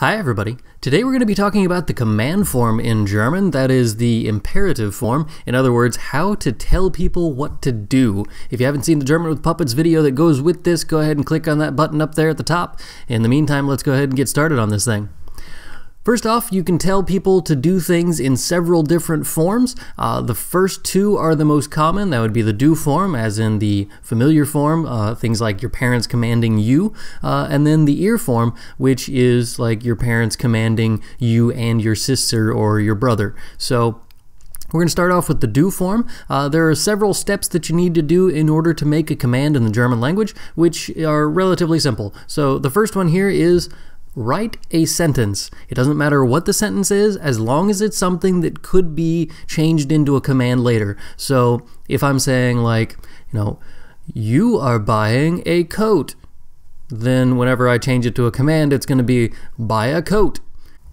Hi everybody. Today we're going to be talking about the command form in German, that is the imperative form. In other words, how to tell people what to do. If you haven't seen the German with Puppets video that goes with this, go ahead and click on that button up there at the top. In the meantime, let's go ahead and get started on this thing. First off, you can tell people to do things in several different forms. The first two are the most common. That would be the do form, as in the familiar form, things like your parents commanding you, and then the ir form, which is like your parents commanding you and your sister or your brother. So we're going to start off with the do form. There are several steps that you need to do in order to make a command in the German language, which are relatively simple. So the first one here is write a sentence. It doesn't matter what the sentence is, as long as it's something that could be changed into a command later. So if I'm saying like, you are buying a coat, then whenever I change it to a command, it's going to be buy a coat.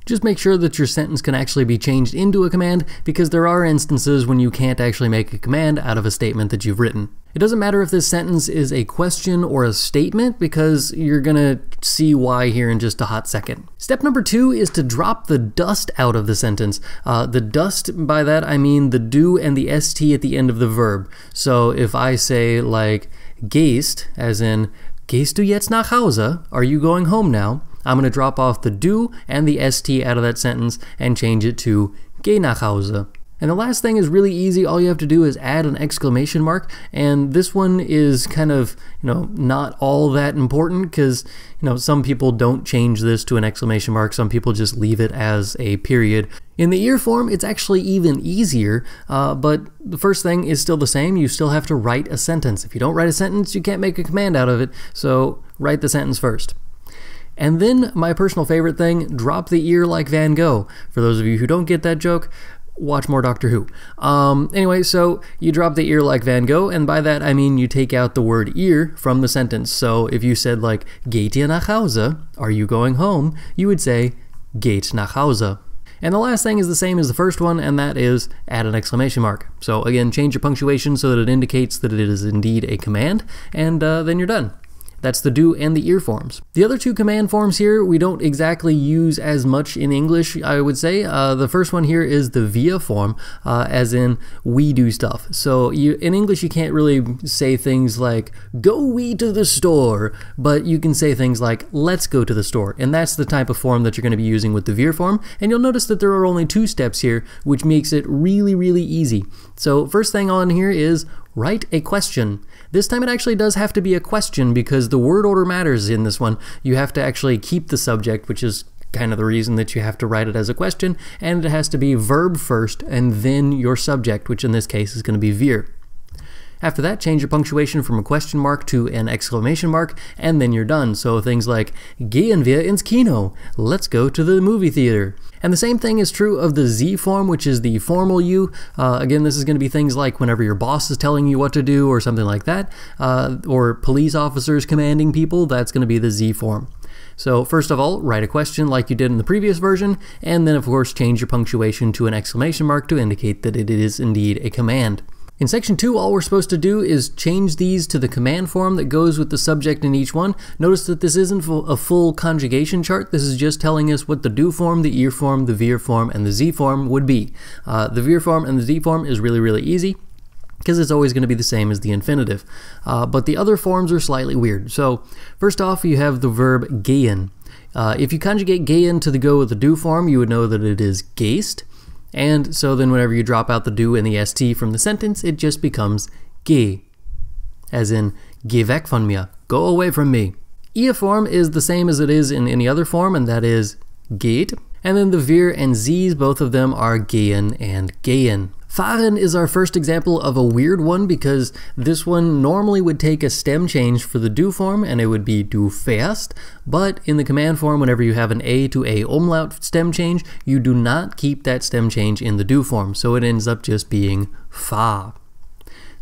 Just make sure that your sentence can actually be changed into a command, because there are instances when you can't actually make a command out of a statement that you've written. It doesn't matter if this sentence is a question or a statement, because you're gonna see why here in just a hot second. Step number 2 is to drop the dust out of the sentence. The dust, by that I mean the do and the st at the end of the verb. So if I say like gehst, as in gehst du jetzt nach Hause? Are you going home now? I'm going to drop off the do and the st out of that sentence and change it to geh nach Hause. And the last thing is really easy. All you have to do is add an exclamation mark, and this one is kind of, not all that important, because, some people don't change this to an exclamation mark. Some people just leave it as a period. In the ir form, it's actually even easier, but the first thing is still the same. You still have to write a sentence. If you don't write a sentence, you can't make a command out of it, so write the sentence first. And then, my personal favorite thing, drop the ear like Van Gogh. For those of you who don't get that joke, watch more Doctor Who. Anyway, so you drop the ear like Van Gogh, and by that I mean you take out the word ear from the sentence. So if you said like, geht ihr nach Hause? Are you going home? You would say, geht nach Hause. And the last thing is the same as the first one, and that is add an exclamation mark. So again, change your punctuation so that it indicates that it is indeed a command, and then you're done. That's the do and the ir forms. The other two command forms here we don't exactly use as much in English, I would say. The first one here is the Vir form, as in we do stuff. So in English you can't really say things like go we to the store, but you can say things like let's go to the store, and that's the type of form that you're going to be using with the Vir form. And you'll notice that there are only 2 steps here, which makes it really, really easy. So first thing on here is write a question. This time it actually does have to be a question, because the word order matters in this one. You have to actually keep the subject, which is kind of the reason that you have to write it as a question, and it has to be verb first and then your subject, which in this case is going to be vir. After that, change your punctuation from a question mark to an exclamation mark, and then you're done. So things like, gehen wir ins Kino? Let's go to the movie theater. And the same thing is true of the Sie form, which is the formal you. Again, this is going to be things like whenever your boss is telling you what to do or something like that, or police officers commanding people, that's going to be the Sie form. So first of all, write a question like you did in the previous version, and then of course change your punctuation to an exclamation mark to indicate that it is indeed a command. In section 2, all we're supposed to do is change these to the command form that goes with the subject in each one. Notice that this isn't a full conjugation chart. This is just telling us what the do form, the ir form, the vir form, and the Sie form would be. The vir form and the Sie form is really, really easy, because it's always going to be the same as the infinitive. But the other forms are slightly weird. So first off, you have the verb gehen. If you conjugate gehen to the go with the do form, you would know that it is gehst. And so then whenever you drop out the do and the st from the sentence, it just becomes geh, as in geh weg von mir, go away from me. Ir form is the same as it is in any other form, and that is geht. And then the vir and sies, both of them are gehen and gehen. Fahren is our first example of a weird one, because this one normally would take a stem change for the do form, and it would be du fährst, but in the command form, whenever you have an a to a umlaut stem change, you do not keep that stem change in the do form, so it ends up just being fahr.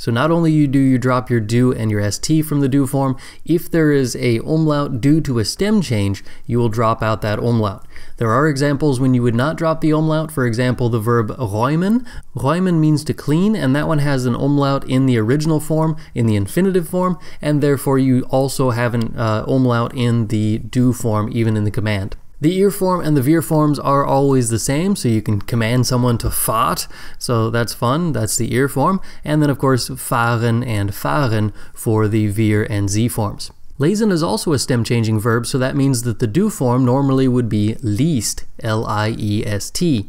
So not only do you drop your do and your st from the do form, if there is a umlaut due to a stem change, you will drop out that umlaut. There are examples when you would not drop the umlaut. For example, the verb räumen. Räumen means to clean, and that one has an umlaut in the original form, in the infinitive form, and therefore you also have an umlaut in the do form, even in the command. The ir form and the vir forms are always the same, so you can command someone to fahrt, so that's fun, that's the ir form, and then of course fahren and fahren for the vir and z forms. Lesen is also a stem changing verb, so that means that the do form normally would be liest, L-I-E-S-T.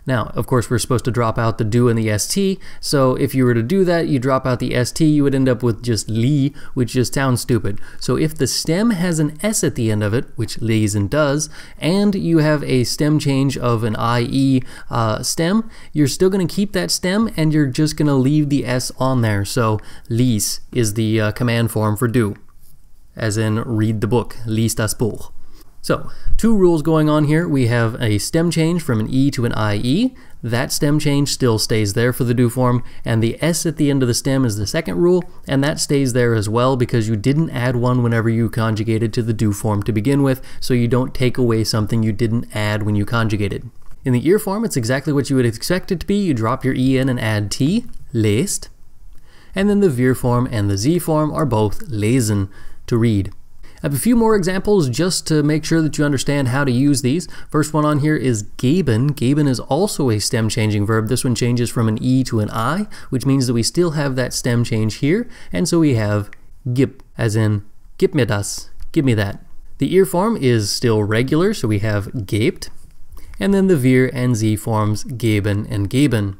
Now, of course, we're supposed to drop out the do and the st, so if you were to do that, you drop out the st, you would end up with just li, which just sounds stupid. So if the stem has an s at the end of it, which lesen does, and you have a stem change of an ie stem, you're still going to keep that stem, and you're just going to leave the s on there. So lies is the command form for do, as in read the book, lies das Buch. So, two rules going on here. We have a stem change from an E to an IE. That stem change still stays there for the do form, and the S at the end of the stem is the second rule, and that stays there as well because you didn't add one whenever you conjugated to the do form to begin with, so you don't take away something you didn't add when you conjugated. In the ir form, it's exactly what you would expect it to be. You drop your E in and add T, lest, and then the vir form and the z form are both lesen, to read. I have a few more examples just to make sure that you understand how to use these. First one on here is geben. Geben is also a stem changing verb. This one changes from an E to an I, which means that we still have that stem change here, and so we have gib, as in gib mir das, give me that. The ir form is still regular, so we have gebt, and then the vir and z forms geben and geben.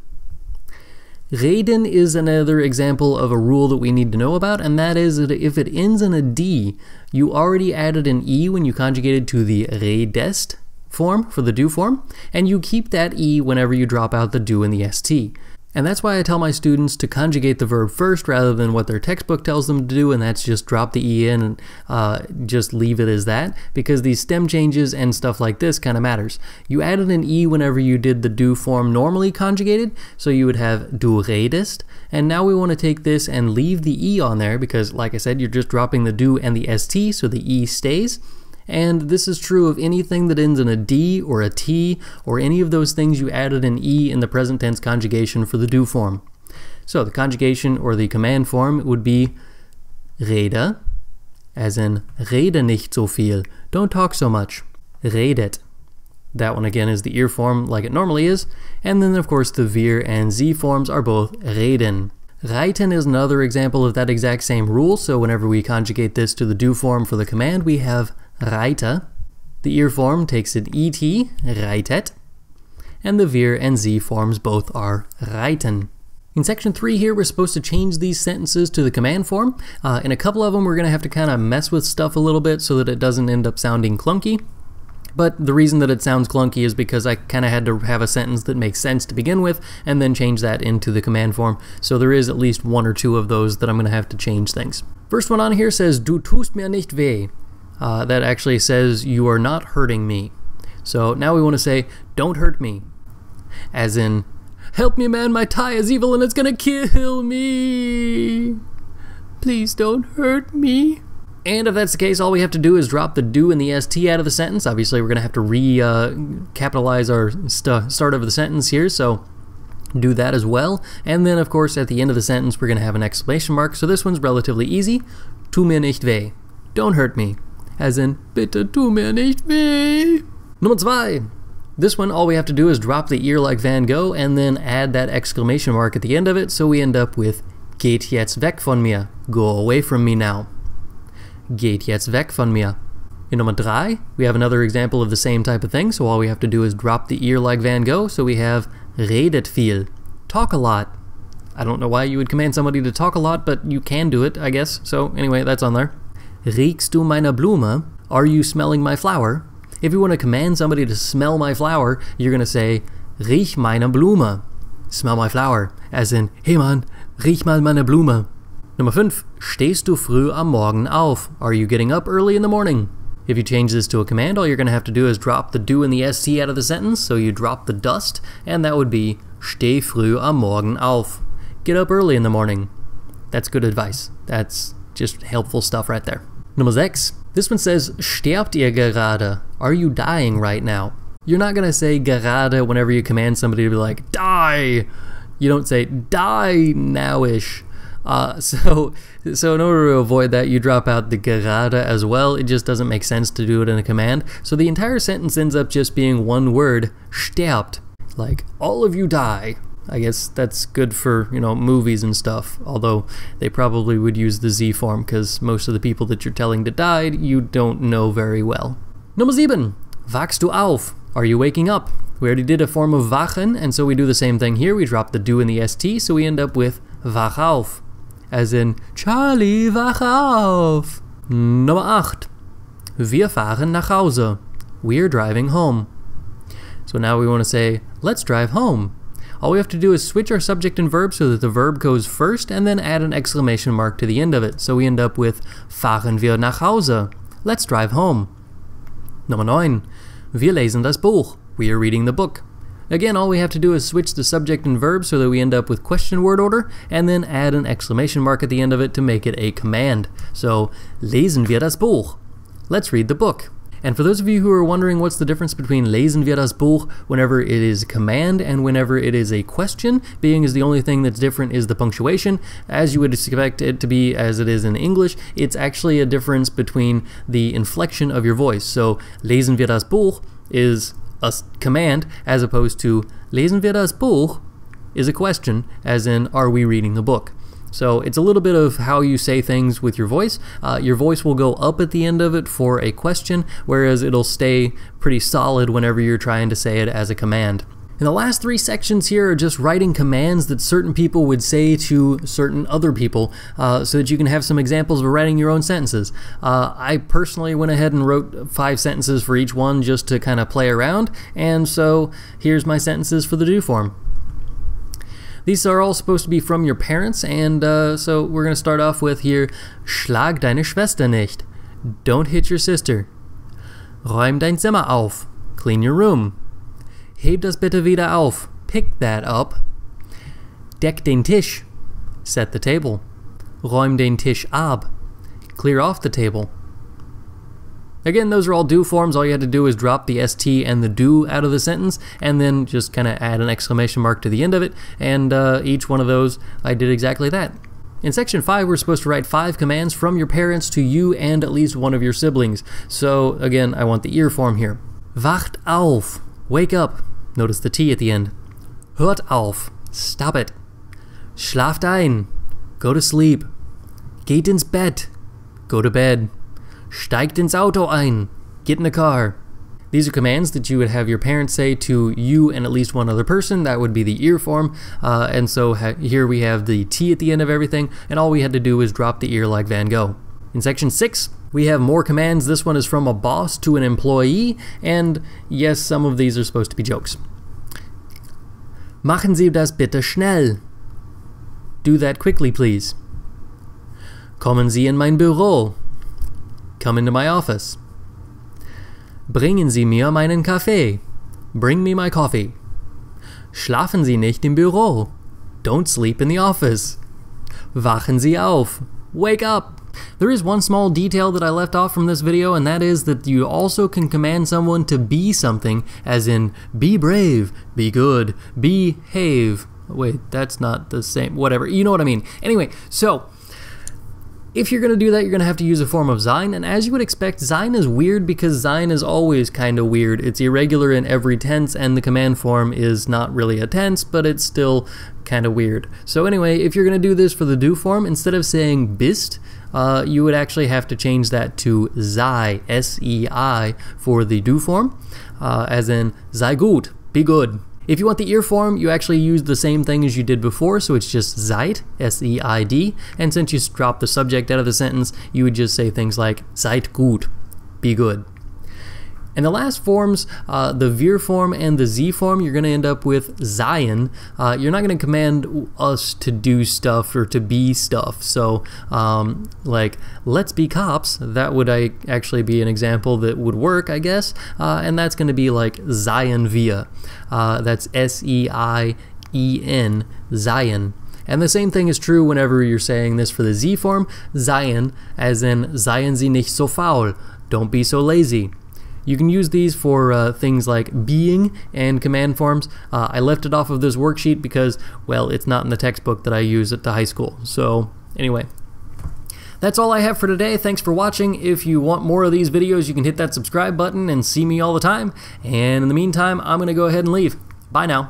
Reden is another example of a rule that we need to know about, and that is that if it ends in a D, you already added an E when you conjugated to the redest form for the do form, and you keep that E whenever you drop out the do and the st. And that's why I tell my students to conjugate the verb first rather than what their textbook tells them to do, and that's just drop the E in and just leave it as that, because these stem changes and stuff like this kind of matters. You added an E whenever you did the do form normally conjugated, so you would have du redest, and now we want to take this and leave the E on there because, like I said, you're just dropping the do and the st, so the E stays. And this is true of anything that ends in a D or a T or any of those things you added an E in the present tense conjugation for the do form. So the conjugation or the command form would be rede, as in rede nicht so viel, don't talk so much. Redet. That one again is the ir form like it normally is. And then of course the vir and z forms are both reden. Reiten is another example of that exact same rule, so whenever we conjugate this to the do form for the command, we have reite. The ir form takes an et, reitet, and the vir and z forms both are reiten. In section 3 here, we're supposed to change these sentences to the command form. In a couple of them, we're going to have to kind of mess with stuff a little bit so that it doesn't end up sounding clunky. But the reason that it sounds clunky is because I kind of had to have a sentence that makes sense to begin with and then change that into the command form. So there is at least one or two of those that I'm going to have to change things. First one on here says, Du tust mir nicht weh. That actually says, you are not hurting me. So now we want to say, don't hurt me. As in, help me man, my tie is evil and it's gonna kill me. Please don't hurt me. And if that's the case, all we have to do is drop the do and the st out of the sentence. Obviously, we're going to have to capitalize our start of the sentence here, so do that as well. And then, of course, at the end of the sentence, we're going to have an exclamation mark. So this one's relatively easy. Tu mir nicht weh. Don't hurt me. As in, bitte tu mir nicht weh. Nummer 2. This one, all we have to do is drop the ear like Van Gogh and then add that exclamation mark at the end of it, so we end up with Geht jetzt weg von mir. Go away from me now. Geht jetzt weg von mir. In Nummer 3, we have another example of the same type of thing, so all we have to do is drop the ear like Van Gogh, so we have redet viel. Talk a lot. I don't know why you would command somebody to talk a lot, but you can do it, I guess. So anyway, that's on there. Riechst du meine Blume? Are you smelling my flower? If you want to command somebody to smell my flower, you're going to say, riech meine Blume. Smell my flower. As in, hey man, riech mal meine Blume. Nummer 5. Stehst du früh am Morgen auf? Are you getting up early in the morning? If you change this to a command, all you're going to have to do is drop the do and the st out of the sentence, so you drop the dust, and that would be Steh früh am Morgen auf. Get up early in the morning. That's good advice. That's just helpful stuff right there. Nummer 6. This one says, sterbt ihr gerade? Are you dying right now? You're not going to say gerade whenever you command somebody to be like, die! You don't say, die now-ish. So in order to avoid that, you drop out the gerade as well. It just doesn't make sense to do it in a command. So the entire sentence ends up just being one word, sterbt. Like, all of you die. I guess that's good for, movies and stuff, although they probably would use the Z form because most of the people that you're telling to die, you don't know very well. Nummer 7. Wachst du auf? Are you waking up? We already did a form of wachen, and so we do the same thing here. We drop the du and the st, so we end up with wach auf, as in Charlie, wach auf. Nummer 8. Wir fahren nach Hause. We're driving home. So now we want to say, let's drive home. All we have to do is switch our subject and verb so that the verb goes first and then add an exclamation mark to the end of it. So we end up with fahren wir nach Hause. Let's drive home. Nummer 9. Wir lesen das Buch. We are reading the book. Again, all we have to do is switch the subject and verb so that we end up with question word order and then add an exclamation mark at the end of it to make it a command. So, lesen wir das Buch. Let's read the book. And for those of you who are wondering what's the difference between lesen wir das Buch whenever it is a command and whenever it is a question, being as the only thing that's different is the punctuation, as you would expect it to be as it is in English, it's actually a difference between the inflection of your voice. So, lesen wir das Buch is a command as opposed to lesen wir das Buch is a question, as in are we reading the book. So it's a little bit of how you say things with your voice. Your voice will go up at the end of it for a question, whereas it'll stay pretty solid whenever you're trying to say it as a command. And the last 3 sections here are just writing commands that certain people would say to certain other people so that you can have some examples of writing your own sentences. I personally went ahead and wrote 5 sentences for each one just to kind of play around, and so here's my sentences for the do form. These are all supposed to be from your parents, and so we're going to start off with here, Schlag deine Schwester nicht. Don't hit your sister. Räum dein Zimmer auf. Clean your room. Heb das bitte wieder auf. Pick that up. Deck den Tisch. Set the table. Räum den Tisch ab. Clear off the table. Again, those are all do forms. All you had to do is drop the st and the do out of the sentence, and then just kind of add an exclamation mark to the end of it, and each one of those, I did exactly that. In section 5, we're supposed to write 5 commands from your parents to you and at least one of your siblings. So, again, I want the ear form here. Wacht auf. Wake up. Notice the T at the end. Hört auf. Stop it. Schlaft ein. Go to sleep. Geht ins Bett. Go to bed. Steigt ins Auto ein. Get in the car. These are commands that you would have your parents say to you and at least one other person. That would be the ear form. And so here we have the T at the end of everything, and all we had to do was drop the ear like Van Gogh. In section 6, we have more commands. This one is from a boss to an employee, and yes, some of these are supposed to be jokes. Machen Sie das bitte schnell. Do that quickly, please. Kommen Sie in mein Büro. Come into my office. Bringen Sie mir meinen Kaffee. Bring me my coffee. Schlafen Sie nicht im Büro. Don't sleep in the office. Wachen Sie auf. Wake up. There is one small detail that I left off from this video, and that is that you also can command someone to be something, as in be brave, be good, behave. Wait, that's not the same. Whatever. You know what I mean. Anyway, so if you're going to do that, you're going to have to use a form of sein, and as you would expect, sein is weird because sein is always kind of weird. It's irregular in every tense, and the command form is not really a tense, but it's still kind of weird. So anyway, if you're going to do this for the do form, instead of saying bist, you would actually have to change that to sei, S-E-I, for the do form, as in sei gut, be good. If you want the ear form, you actually use the same thing as you did before, so it's just seid, S-E-I-D, and since you dropped the subject out of the sentence, you would just say things like seid gut, be good. And the last forms, the Vir form and the Z form, you're going to end up with seien. You're not going to command us to do stuff or to be stuff. So, like, let's be cops, that would actually be an example that would work, I guess. And that's going to be like seien wir. That's S-E-I-E-N, seien. And the same thing is true whenever you're saying this for the Z form, seien, as in seien Sie nicht so faul, don't be so lazy. You can use these for things like being and command forms. I left it off of this worksheet because, well, it's not in the textbook that I use at the high school. So anyway, that's all I have for today. Thanks for watching. If you want more of these videos, you can hit that subscribe button and see me all the time. And in the meantime, I'm going to go ahead and leave. Bye now.